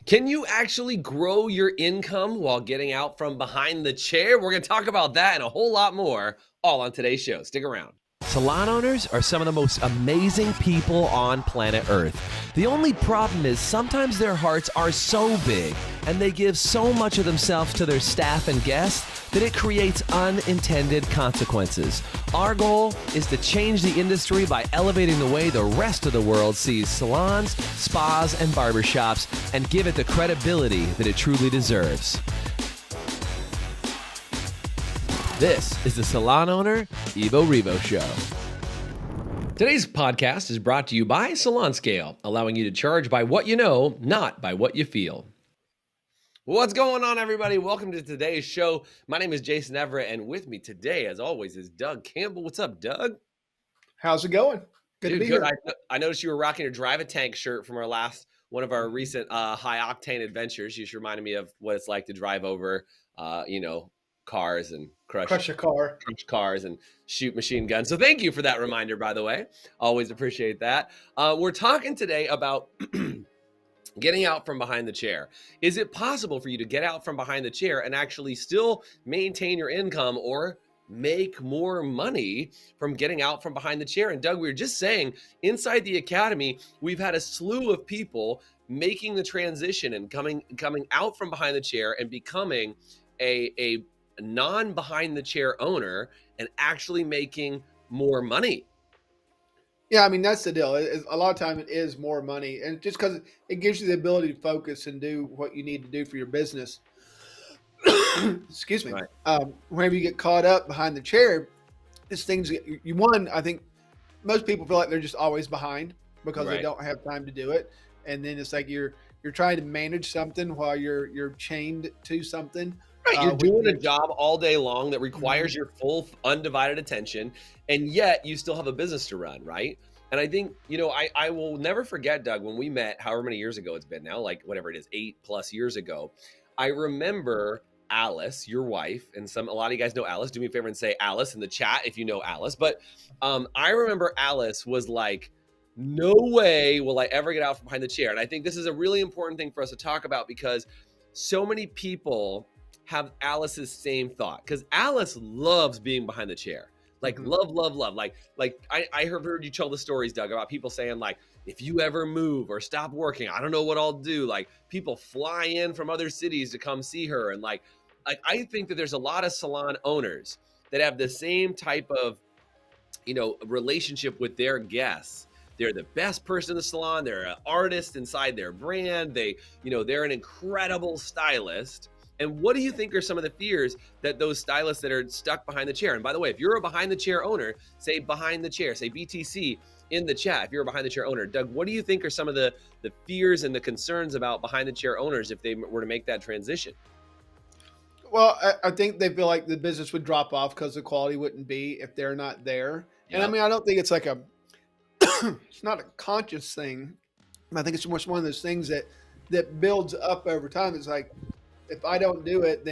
Can you actually grow your income while getting out from behind the chair? We're going to talk about that and a whole lot more all on today's show. Stick around. Salon owners are some of the most amazing people on planet Earth. The only problem is sometimes their hearts are so big and they give so much of themselves to their staff and guests that it creates unintended consequences. Our goal is to change the industry by elevating the way the rest of the world sees salons, spas, and barbershops and give it the credibility that it truly deserves. This is the Salon Owner Evo Revo Show. Today's podcast is brought to you by Salon Scale, allowing you to charge by what you know, not by what you feel. What's going on, everybody? Welcome to today's show. My name is Jason Everett, and with me today, as always, is Doug Campbell. What's up, Doug? How's it going? Good to be here. I noticed you were rocking your Drive a Tank shirt from one of our recent high octane adventures. You just reminded me of what it's like to drive over, cars and crush cars and shoot machine guns. So thank you for that reminder, by the way. Always appreciate that. We're talking today about getting out from behind the chair. Is it possible for you to get out from behind the chair and actually still maintain your income or make more money from getting out from behind the chair? And Doug, we were just saying, inside the academy, we've had a slew of people making the transition and coming out from behind the chair and becoming a non-behind the chair owner and actually making more money. Yeah, I mean, that's the deal. A lot of time it is more money, and just because it gives you the ability to focus and do what you need to do for your business. Excuse me. Right. Whenever you get caught up behind the chair, this thing's I think most people feel like they're just always behind because they don't have time to do it, and then it's like you're trying to manage something while you're chained to something. Right, you're doing a job all day long that requires your full undivided attention, and yet you still have a business to run, right? And I think, I will never forget, Doug, when we met, however many years ago it's been now, like whatever it is, 8+ years ago. I remember Alice, your wife, and a lot of you guys know Alice. Do me a favor and say Alice in the chat if you know Alice. But I remember Alice was like, no way will I ever get out from behind the chair. And I think this is a really important thing for us to talk about because so many people have Alice's same thought, because Alice loves being behind the chair. Like love. Like I heard you tell the stories, Doug, about people saying like, if you ever move or stop working, I don't know what I'll do. Like people fly in from other cities to come see her. And like I think that there's a lot of salon owners that have the same type of, relationship with their guests. They're the best person in the salon. They're an artist inside their brand. They're an incredible stylist. And what do you think are some of the fears that those stylists that are stuck behind the chair? And by the way, if you're a behind the chair owner, say behind the chair, say BTC in the chat. If you're a behind the chair owner, Doug, what do you think are some of the fears and the concerns about behind the chair owners if they were to make that transition? Well, I think they feel like the business would drop off because the quality wouldn't be if they're not there. Yep. And I mean, I don't think it's like it's not a conscious thing. I think it's much one of those things that builds up over time. It's like, if I don't do it,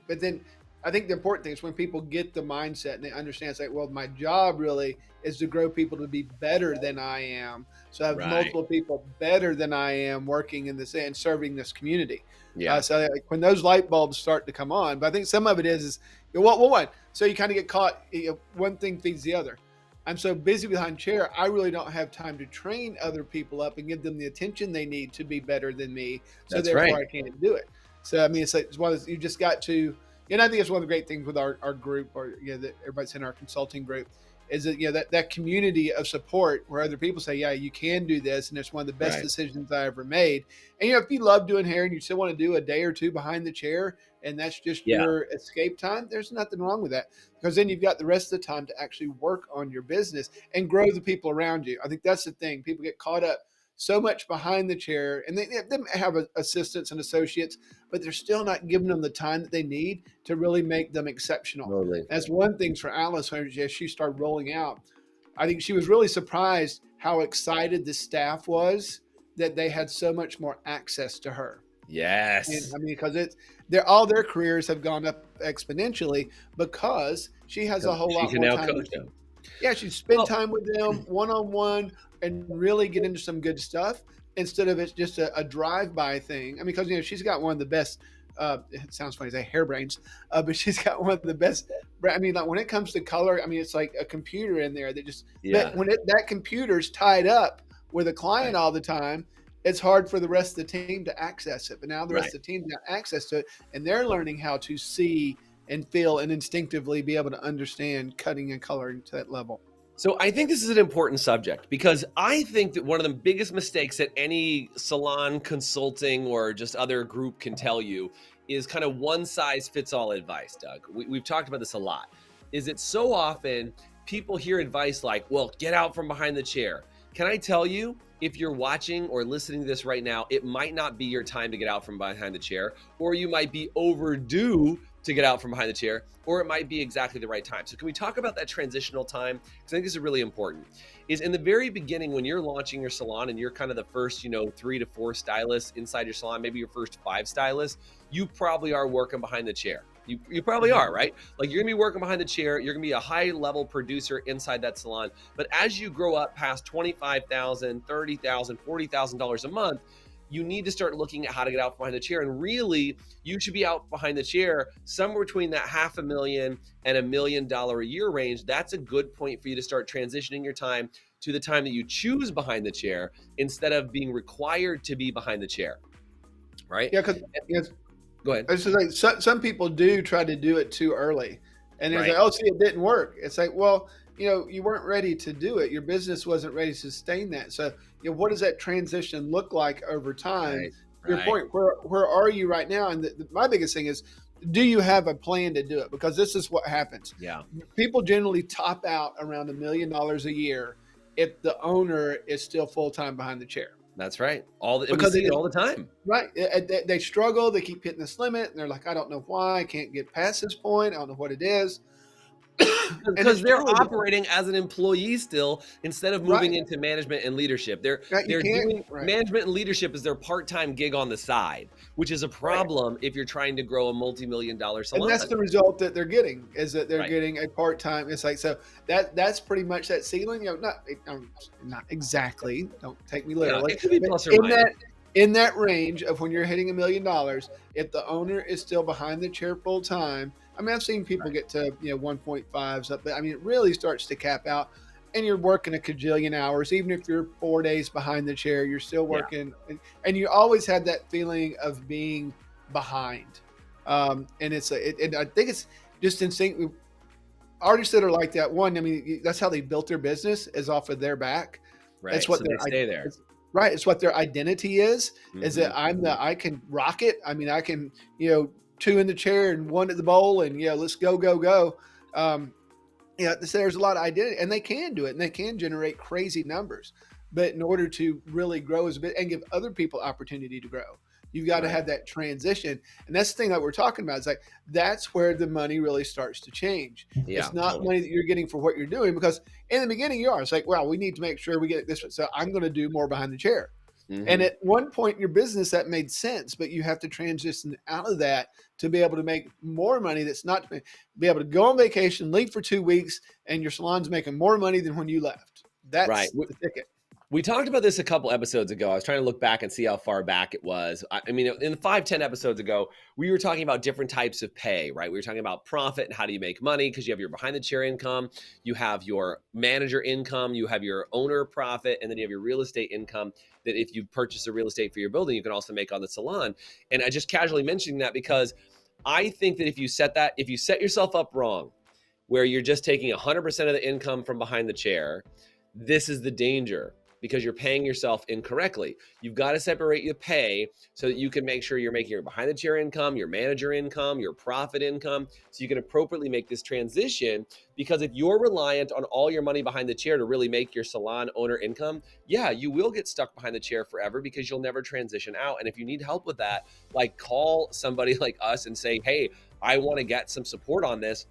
but then I think the important thing is when people get the mindset and they understand, it's like, well, my job really is to grow people to be better than I am. So I have multiple people better than I am working in this and serving this community. Yeah. So like when those light bulbs start to come on, but I think some of it is one. So you kind of get caught. One thing feeds the other. I'm so busy behind chair, I really don't have time to train other people up and give them the attention they need to be better than me. So therefore I can't do it. So, I mean, it's one of you just got to, and I think it's one of the great things with our group, or, that everybody's in our consulting group, is that, that community of support where other people say, yeah, you can do this. And it's one of the best decisions I ever made. And, if you love doing hair and you still want to do a day or two behind the chair and that's just your escape time, there's nothing wrong with that, because then you've got the rest of the time to actually work on your business and grow the people around you. I think that's the thing. People get caught up so much behind the chair, and they have assistants and associates, but they're still not giving them the time that they need to really make them exceptional. Totally. That's one thing for Alice when she started rolling out. I think she was really surprised how excited the staff was that they had so much more access to her. Yes. And, I mean, because all their careers have gone up exponentially because she has a whole lot more time. Coach them. Yeah, she spend time with them one-on-one and really get into some good stuff. instead of it's just a drive-by thing. I mean, because she's got one of the best. It sounds funny to say hairbrains, but she's got one of the best. I mean, like when it comes to color, I mean, it's like a computer in there that just. But Yeah. when that computer's tied up with a client Right. all the time, it's hard for the rest of the team to access it. But now the Right. rest of the team got access to it, and they're learning how to see and feel and instinctively be able to understand cutting and coloring to that level. So I think this is an important subject because I think that one of the biggest mistakes that any salon consulting or just other group can tell you is kind of one size fits all advice, Doug. We've talked about this a lot. Is it so often people hear advice like, well, get out from behind the chair. Can I tell you, if you're watching or listening to this right now, it might not be your time to get out from behind the chair, or you might be overdue to get out from behind the chair, or it might be exactly the right time. So can we talk about that transitional time? Because I think this is really important. Is in the very beginning when you're launching your salon and you're kind of the first, 3 to 4 stylists inside your salon, maybe your first 5 stylists, you probably are working behind the chair. You probably are, right? Like you're gonna be working behind the chair. You're gonna be a high level producer inside that salon. But as you grow up past $25,000, $30,000, $40,000 a month, you need to start looking at how to get out behind the chair. And really, you should be out behind the chair somewhere between that $500,000 and $1 million a year range. That's a good point for you to start transitioning your time to the time that you choose behind the chair instead of being required to be behind the chair, right? Yeah, because Go ahead. it's just like some people do try to do it too early, and it's Right, like, oh, see, it didn't work. It's like, well, you weren't ready to do it. Your business wasn't ready to sustain that. So, what does that transition look like over time? right, Your right. point, where are you right now? And my biggest thing is, do you have a plan to do it? Because this is what happens. Yeah, People generally top out around $1 million a year if the owner is still full time behind the chair. that's right. And we Because see it all the time. right. They struggle. They keep hitting this limit, and they're like, I don't know why. I can't get past this point. I don't know what it is. And Because it's they're generally operating as an employee still instead of moving right. into management and leadership. They're Right. You they're can't. doing Right. management and leadership as their part-time gig on the side, which is a Right. problem if you're trying to grow a multi-million-dollar And salon. that's the result that they're getting is that they're Right. getting a part time. It's like so that's pretty much that ceiling. Not exactly. Don't take me Yeah, literally, it could be but plus or in minus. that range of when you're hitting $1 million, if the owner is still behind the chair full time. I mean, I've seen people Right. get to 1.5s up, but I mean, it really starts to cap out, and you're working a cajillion hours. Even if you're 4 days behind the chair, you're still Yeah. working, and you always have that feeling of being behind. And and I think it's just instinct. Artists that are like that, one, I mean, that's how they built their business is off of their back. It's Right. what So they stay there. right. It's what their identity is that Mhm, mhm. I can rock it. I mean, I can, 2 in the chair and 1 at the bowl and let's go, go, go. Um, so there's a lot of identity and they can do it and they can generate crazy numbers. But in order to really grow as a bit and give other people opportunity to grow, you've got to Right. have that transition. And that's the thing that we're talking about. It's like, that's where the money really starts to change. Yeah, It's not totally. money that you're getting for what you're doing because in the beginning you are. It's like, well, we need to make sure we get this. So I'm going to do more behind the chair. And Mhm. at one point in your business, that made sense, but you have to transition out of that to be able to make more money. That's not to be able to go on vacation, leave for 2 weeks, and your salon's making more money than when you left. Right. That's the ticket. We talked about this a couple episodes ago. I was trying to look back and see how far back it was. I mean, in the 5, 10 episodes ago, we were talking about different types of pay, right? We were talking about profit and how do you make money because you have your behind the chair income, you have your manager income, you have your owner profit, and then you have your real estate income that if you purchase a real estate for your building, you can also make on the salon. And I just casually mentioning that because I think that if you set yourself up wrong, where you're just taking 100% of the income from behind the chair, this is the danger because you're paying yourself incorrectly. You've got to separate your pay so that you can make sure you're making your behind the chair income, your manager income, your profit income, so you can appropriately make this transition. Because if you're reliant on all your money behind the chair to really make your salon owner income, yeah, you will get stuck behind the chair forever because you'll never transition out. And if you need help with that, like call somebody like us and say, hey, I want to get some support on this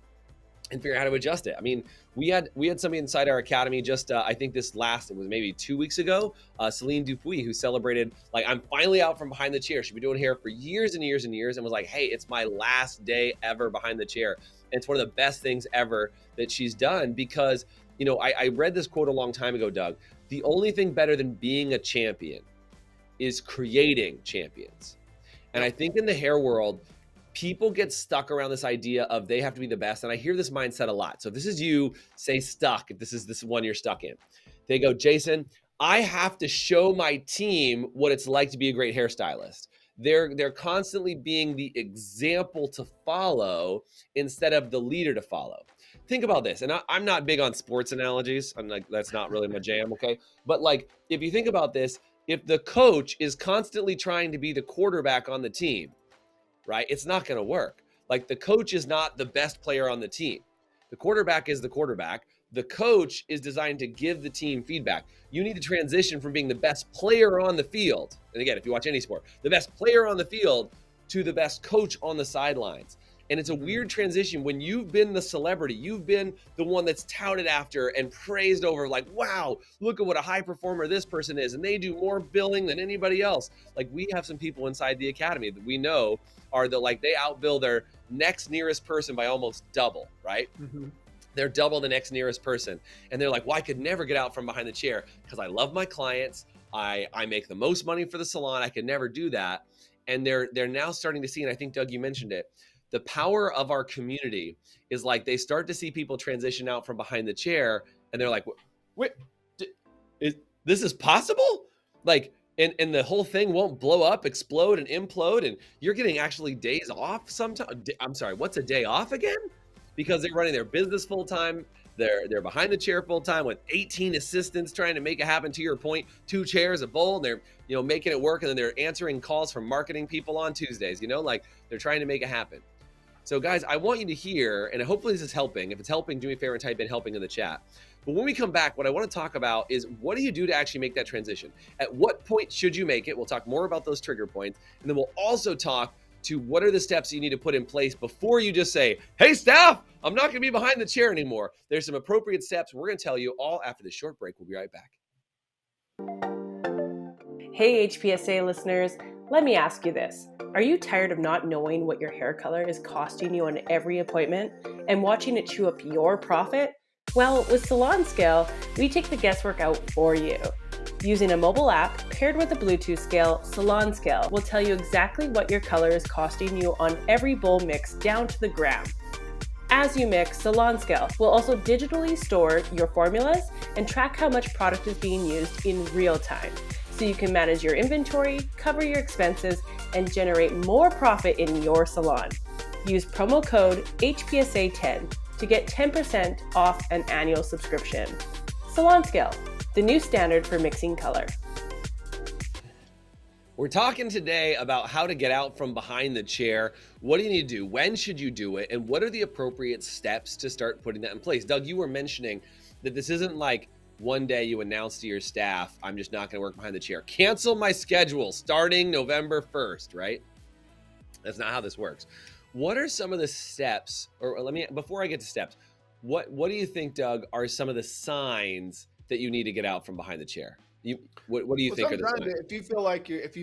and figure out how to adjust it. I mean, we had somebody inside our academy just I think it was maybe 2 weeks ago, Celine Dupuis, who celebrated like I'm finally out from behind the chair. She's been doing hair for years and years and years, and was like, hey, it's my last day ever behind the chair. And it's one of the best things ever that she's done because I read this quote a long time ago, Doug. The only thing better than being a champion is creating champions. And I think in the hair world, people get stuck around this idea of they have to be the best. And I hear this mindset a lot. So if this is you, say stuck, if this is this one you're stuck in. They go, Jason, I have to show my team what it's like to be a great hairstylist. They're constantly being the example to follow instead of the leader to follow. Think about this. And I'm not big on sports analogies. I'm like, that's not really my jam, okay? But like, if you think about this, if the coach is constantly trying to be the quarterback on the team, right, it's not going to work. Like, the coach is not the best player on the team. The quarterback is the quarterback. The coach is designed to give the team feedback. You need to transition from being the best player on the field. And again, if you watch any sport, the best player on the field to the best coach on the sidelines. And it's a weird transition when you've been the celebrity, you've been the one that's touted after and praised over, like, wow, look at what a high performer this person is. And they do more billing than anybody else. Like, we have some people inside the academy that we know are they outbill their next nearest person by almost double, right? Mm-hmm. They're double the next nearest person. And they're like, well, I could never get out from behind the chair because I love my clients. I make the most money for the salon. I could never do that. And they're now starting to see, and I think, Doug, you mentioned it, the power of our community is like they start to see people transition out from behind the chair and they're like, wait, this is possible? Like, and the whole thing won't blow up, explode, and implode, and you're getting actually days off sometimes. I'm sorry, what's a day off again? Because they're running their business full time. They're behind the chair full time with 18 assistants trying to make it happen. To your point, 2 chairs, a bowl, and they're making it work, and then they're answering calls from marketing people on Tuesdays. Like they're trying to make it happen. So guys, I want you to hear, and hopefully this is helping. If it's helping, do me a favor and type in helping in the chat. But when we come back, what I want to talk about is what do you do to actually make that transition? At what point should you make it? We'll talk more about those trigger points. And then we'll also talk to what are the steps you need to put in place before you just say, hey, staff, I'm not going to be behind the chair anymore. There's some appropriate steps. We're going to tell you all after this short break. We'll be right back. Hey, HPSA listeners, let me ask you this. Are you tired of not knowing what your hair color is costing you on every appointment and watching it chew up your profit? Well, with Salon Scale, we take the guesswork out for you. Using a mobile app paired with a Bluetooth scale, Salon Scale will tell you exactly what your color is costing you on every bowl mix down to the gram. As you mix, Salon Scale will also digitally store your formulas and track how much product is being used in real time, so you can manage your inventory, cover your expenses, and generate more profit in your salon. Use promo code HPSA10 to get 10% off an annual subscription. Salon Scale, the new standard for mixing color. We're talking today about how to get out from behind the chair. What do you need to do? When should you do it? And what are the appropriate steps to start putting that in place? Doug, you were mentioning that this isn't like one day you announce to your staff, I'm just not going to work behind the chair. Cancel my schedule starting November 1st, right? That's not how this works. What are some of the steps, or before I get to steps, what do you think, Doug, are some of the signs that you need to get out from behind the chair? What do you think are the signs? If you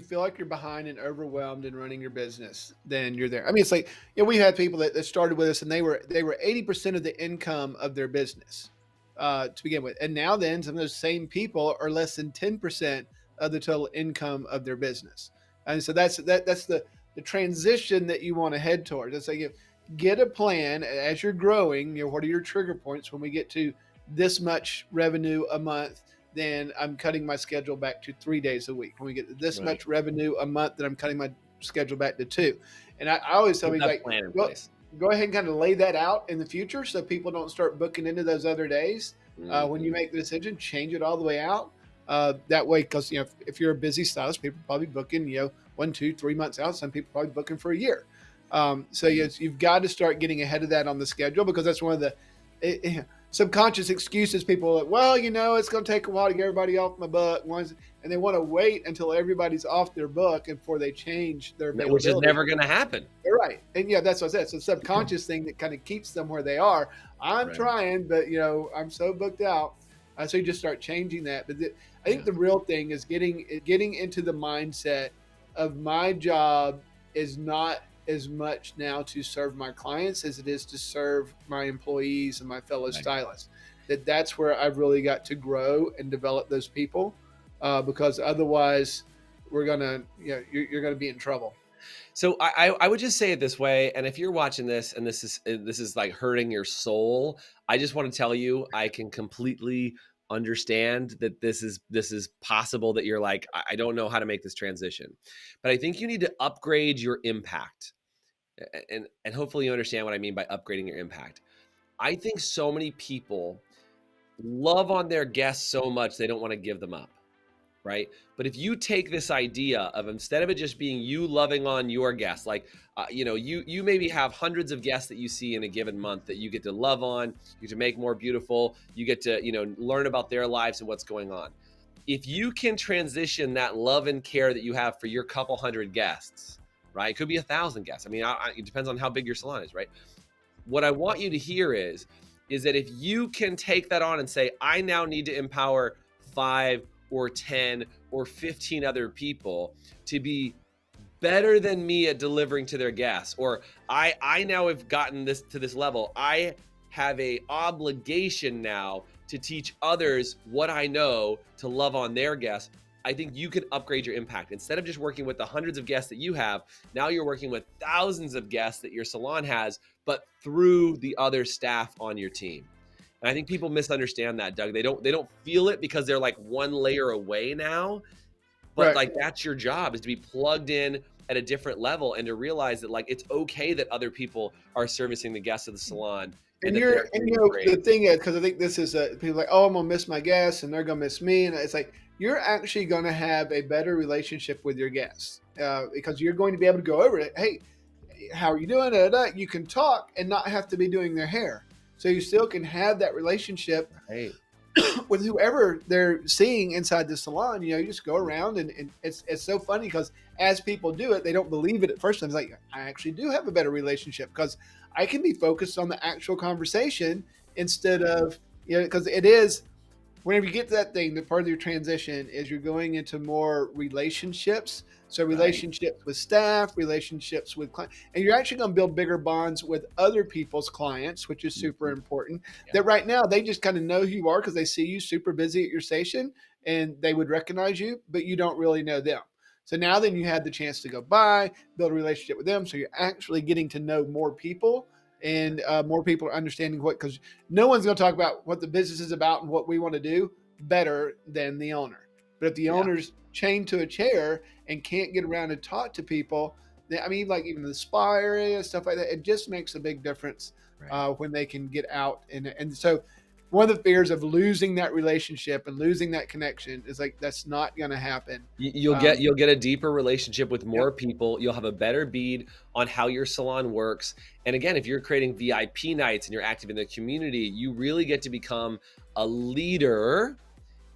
feel like you're behind and overwhelmed in running your business, then you're there. I mean, it's like, we had people that started with us and they were 80% of the income of their business to begin with, and now then some of those same people are less than 10% of the total income of their business, and so that's the transition that you want to head towards. It's like, get a plan as you're growing. What are your trigger points when we get to this much revenue a month? Then I'm cutting my schedule back to 3 days a week. When we get to this much revenue a month, then I'm cutting my schedule back to 2. And I always tell people, like, go ahead and kind of lay that out in the future so people don't start booking into those other days. When you make the decision, change it all the way out. That way, because if you're a busy stylist, people are probably booking 1, 2, 3 months out. Some people are probably booking for a year. So you've got to start getting ahead of that on the schedule, because that's one of the subconscious excuses people are like, well, it's going to take a while to get everybody off my book, and they want to wait until everybody's off their book before they change their availability. Which is never going to happen. You're right. And that's what I said. It's a subconscious thing that kind of keeps them where they are. I'm trying, but I'm so booked out. So you just start changing that. But I think the real thing is getting into the mindset of my job is not as much now to serve my clients as it is to serve my employees and my fellow stylists. That's where I've really got to grow and develop those people, because otherwise we're gonna, you're gonna be in trouble. So I would just say it this way, and if you're watching this and this is like hurting your soul, I just want to tell you I can completely understand that this is possible, that you're like, I don't know how to make this transition. But I think you need to upgrade your impact. And hopefully you understand what I mean by upgrading your impact. I think so many people love on their guests so much they don't want to give them up. Right. But if you take this idea of, instead of it just being you loving on your guests, like, you maybe have hundreds of guests that you see in a given month that you get to love on, you get to make more beautiful, you get to, learn about their lives and what's going on. If you can transition that love and care that you have for your couple hundred guests, right? It could be 1,000 guests. I mean, it depends on how big your salon is, right? What I want you to hear is that if you can take that on and say, I now need to empower 5 or 10 or 15 other people to be better than me at delivering to their guests, or I now have gotten this to this level, I have a obligation now to teach others what I know to love on their guests. I think you can upgrade your impact. Instead of just working with the hundreds of guests that you have, now you're working with thousands of guests that your salon has, but through the other staff on your team. And I think people misunderstand that, Doug. They don't feel it because they're like one layer away now. But Right. like, that's your job, is to be plugged in at a different level and to realize that, like, it's okay that other people are servicing the guests of the salon. And that you're, they're and doing great. the thing is, because I think this is people like, oh, I'm gonna miss my guests, and they're gonna miss me, and it's like you're actually gonna have a better relationship with your guests because you're going to be able to go over it. Hey, how are you doing? You can talk and not have to be doing their hair, so you still can have that relationship Right. with whoever they're seeing inside the salon. You just go around, and it's so funny because as people do it, they don't believe it at first. It's like, I actually do have a better relationship because I can be focused on the actual conversation instead of, because it is, whenever you get to that thing, the part of your transition is you're going into more relationships. So relationships with staff, relationships with clients, and you're actually going to build bigger bonds with other people's clients, which is super important. Yeah. That right now they just kind of know who you are because they see you super busy at your station and they would recognize you, but you don't really know them. So now then you have the chance to go by, build a relationship with them. So you're actually getting to know more people, and more people are understanding because no one's going to talk about what the business is about and what we want to do better than the owner. But if the owner's chained to a chair and can't get around and talk to people, like even the spa area, stuff like that, it just makes a big difference when they can get out. And so one of the fears of losing that relationship and losing that connection is like, that's not going to happen. You'll get a deeper relationship with more people. You'll have a better bead on how your salon works. And again, if you're creating VIP nights and you're active in the community, you really get to become a leader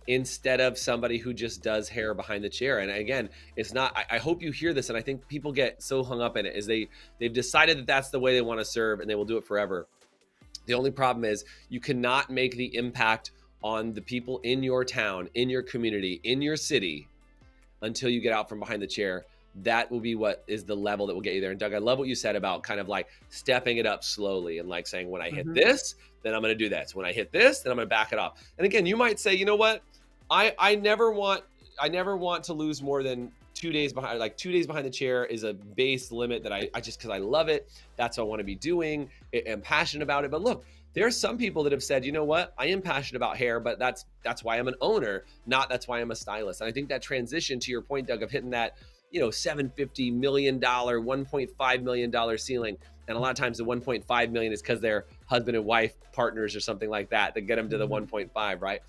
instead of somebody who just does hair behind the chair. And again, it's not, I hope you hear this. And I think people get so hung up in it, is they've decided that that's the way they want to serve and they will do it forever. The only problem is you cannot make the impact on the people in your town, in your community, in your city until you get out from behind the chair. That will be what is the level that will get you there. And Doug, I love what you said about kind of like stepping it up slowly and like saying, when I hit this, then I'm going to do this. When I hit this, then I'm going to back it off. And again, you might say, you know what? I never want to lose more than 2 days behind. Like 2 days behind the chair is a base limit that I just, because I love it. That's what I want to be doing. I'm passionate about it. But look, there are some people that have said, you know what? I am passionate about hair, but that's why I'm an owner, not that's why I'm a stylist. And I think that transition, to your point, Doug, of hitting that, $750 million, $1.5 million ceiling. And a lot of times the 1.5 million is because they're husband and wife partners or something like that get them to the 1.5, right?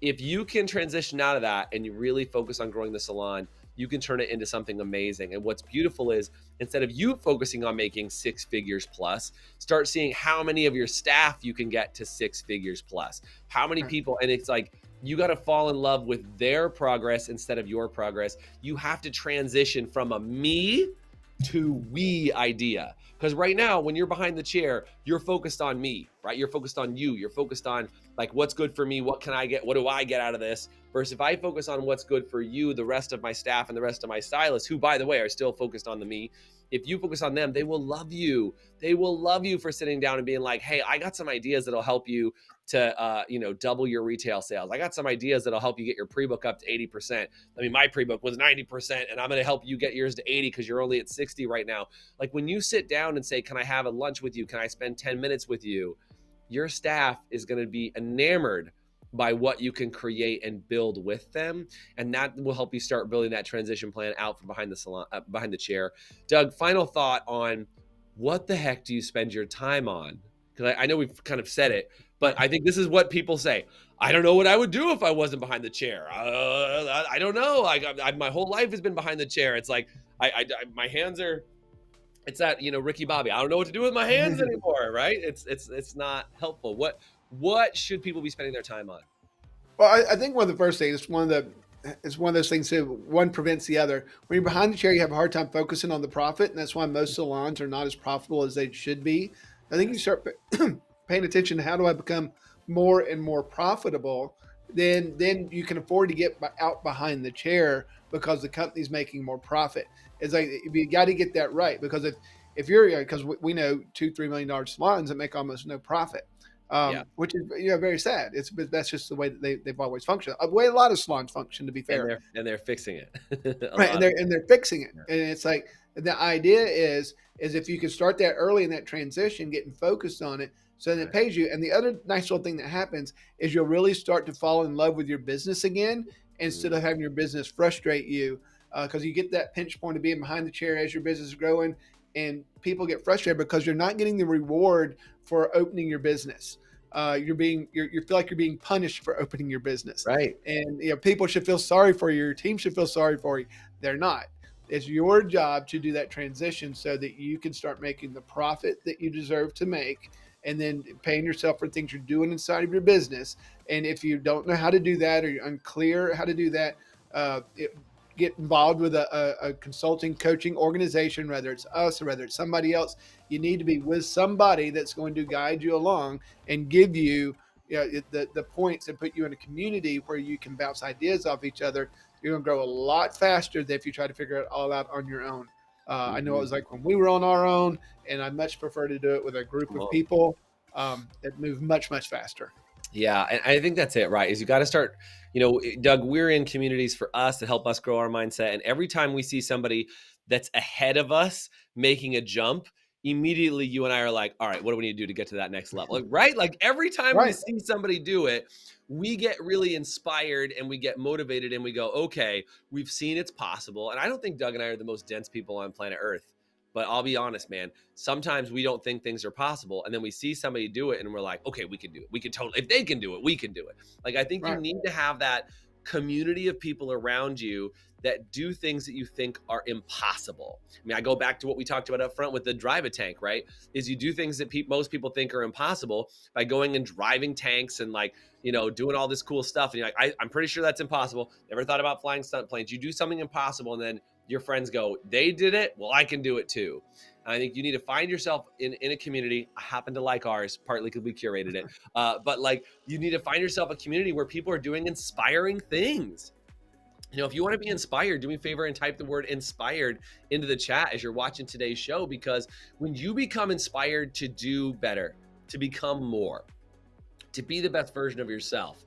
If you can transition out of that and you really focus on growing the salon, you can turn it into something amazing. And what's beautiful is, instead of you focusing on making 6 figures plus, start seeing how many of your staff you can get to 6 figures plus. How many people, and it's like, you got to fall in love with their progress instead of your progress. You have to transition from a me to we idea. Because right now, when you're behind the chair, you're focused on me, right? You're focused on you. You're focused on like, what's good for me? What can I get? What do I get out of this? Versus if I focus on what's good for you, the rest of my staff and the rest of my stylists, who, by the way, are still focused on the me, if you focus on them, they will love you. They will love you for sitting down and being like, hey, I got some ideas that'll help you to, double your retail sales. I got some ideas that'll help you get your pre-book up to 80%. I mean, my pre-book was 90% and I'm going to help you get yours to 80 because you're only at 60 right now. Like when you sit down and say, can I have a lunch with you? Can I spend 10 minutes with you? Your staff is going to be enamored by what you can create and build with them. And that will help you start building that transition plan out from behind the salon, behind the chair. Doug, final thought on what the heck do you spend your time on? Because I know we've kind of said it, but I think this is what people say. I don't know what I would do if I wasn't behind the chair. I don't know. My whole life has been behind the chair. It's like, my hands are, it's that, Ricky Bobby, I don't know what to do with my hands anymore, right? It's not helpful. What should people be spending their time on? Well, I think one of the first things, it's one of those things too. One prevents the other. When you're behind the chair, you have a hard time focusing on the profit, and that's why most salons are not as profitable as they should be. I think you start paying attention to how do I become more and more profitable, then you can afford to get out behind the chair because the company's making more profit. It's like you got to get that right, because if you're, because we know $2-3 million salons that make almost no profit. Which is very sad. That's just the way that they've always functioned. The way a lot of salons function, to be fair. And they're fixing it. Right, and they're fixing it. And it's like the idea is if you can start that early in that transition, getting focused on it, so that it pays you. And the other nice little thing that happens is you'll really start to fall in love with your business again, instead of having your business frustrate you, because you get that pinch point of being behind the chair as your business is growing, and people get frustrated because you're not getting the reward for opening your business. You feel like you're being punished for opening your business, right? And people should feel sorry for you. Your team should feel sorry for you. They're not. It's your job to do that transition so that you can start making the profit that you deserve to make, and then paying yourself for things you're doing inside of your business. And if you don't know how to do that, or you're unclear how to do that, get involved with a consulting coaching organization, whether it's us or whether it's somebody else. You need to be with somebody that's going to guide you along and give you, the points and put you in a community where you can bounce ideas off each other. You're going to grow a lot faster than if you try to figure it all out on your own. I know it was like when we were on our own, and I much prefer to do it with a group of people that move much, much faster. Yeah, and I think that's it, right? Is you got to start, Doug, we're in communities for us to help us grow our mindset. And every time we see somebody that's ahead of us making a jump, immediately you and I are like, all right, what do we need to do to get to that next level? Right? Like every time we see somebody do it, we get really inspired and we get motivated and we go, okay, we've seen it's possible. And I don't think Doug and I are the most dense people on planet Earth. But I'll be honest, man, sometimes we don't think things are possible. And then we see somebody do it and we're like, okay, we can do it. We can totally, if they can do it, we can do it. Like, I think you need to have that community of people around you that do things that you think are impossible. I mean, I go back to what we talked about up front with the drive a tank, right? Is you do things that most people think are impossible by going and driving tanks and doing all this cool stuff. And you're like, I'm pretty sure that's impossible. Never thought about flying stunt planes. You do something impossible and then your friends go, they did it, well, I can do it too. And I think you need to find yourself in a community. I happen to like ours, partly because we curated it. But you need to find yourself a community where people are doing inspiring things. If you want to be inspired, do me a favor and type the word inspired into the chat as you're watching today's show, because when you become inspired to do better, to become more, to be the best version of yourself,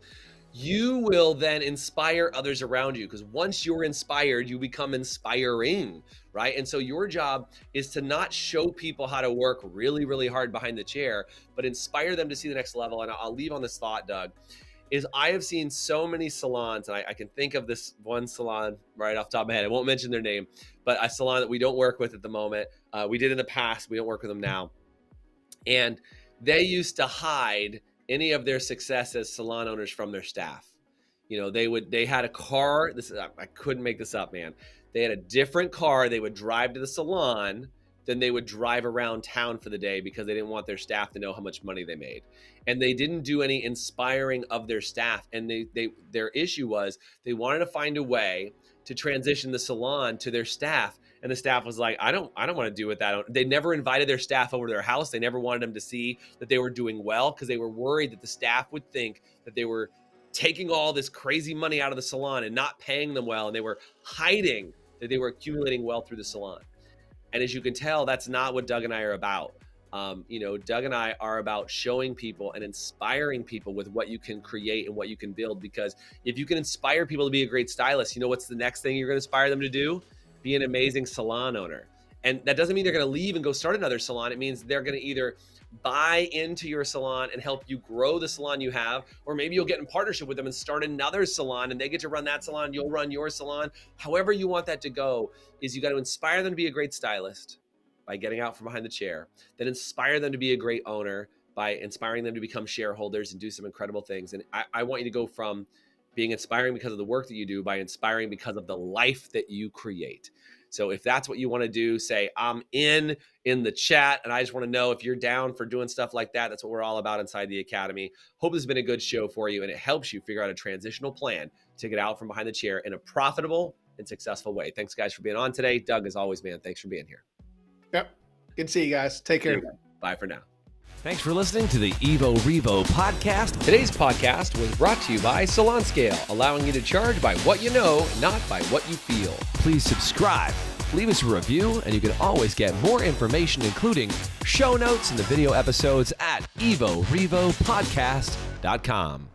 you will then inspire others around you, because once you're inspired, you become inspiring, right? And so your job is to not show people how to work really, really hard behind the chair, but inspire them to see the next level. And I'll leave on this thought, Doug, is I have seen so many salons, and I can think of this one salon right off the top of my head. I won't mention their name, but a salon that we don't work with at the moment. We did in the past. We don't work with them now. And they used to hide any of their success as salon owners from their staff. They had a car. I couldn't make this up, man. They had a different car. They would drive to the salon, then they would drive around town for the day because they didn't want their staff to know how much money they made. And they didn't do any inspiring of their staff. And their issue was they wanted to find a way to transition the salon to their staff. And the staff was like, I don't want to do with that. They never invited their staff over to their house. They never wanted them to see that they were doing well, because they were worried that the staff would think that they were taking all this crazy money out of the salon and not paying them well. And they were hiding that they were accumulating wealth through the salon. And as you can tell, that's not what Doug and I are about. Doug and I are about showing people and inspiring people with what you can create and what you can build. Because if you can inspire people to be a great stylist, you know what's the next thing you're going to inspire them to do? Be an amazing salon owner. And that doesn't mean they're going to leave and go start another salon. It means they're going to either buy into your salon and help you grow the salon you have, or maybe you'll get in partnership with them and start another salon and they get to run that salon, you'll run your salon. However you want that to go, is you got to inspire them to be a great stylist by getting out from behind the chair, then inspire them to be a great owner by inspiring them to become shareholders and do some incredible things. And I want you to go from being inspiring because of the work that you do by inspiring because of the life that you create. So if that's what you want to do, say, I'm in the chat. And I just want to know if you're down for doing stuff like that. That's what we're all about inside the Academy. Hope this has been a good show for you and it helps you figure out a transitional plan to get out from behind the chair in a profitable and successful way. Thanks guys for being on today. Doug, as always, man, thanks for being here. Yep. Good to see you guys. Take care. Bye for now. Thanks for listening to the Evo Revo podcast. Today's podcast was brought to you by Salon Scale, allowing you to charge by what you know, not by what you feel. Please subscribe, leave us a review, and you can always get more information, including show notes and the video episodes at evorevopodcast.com.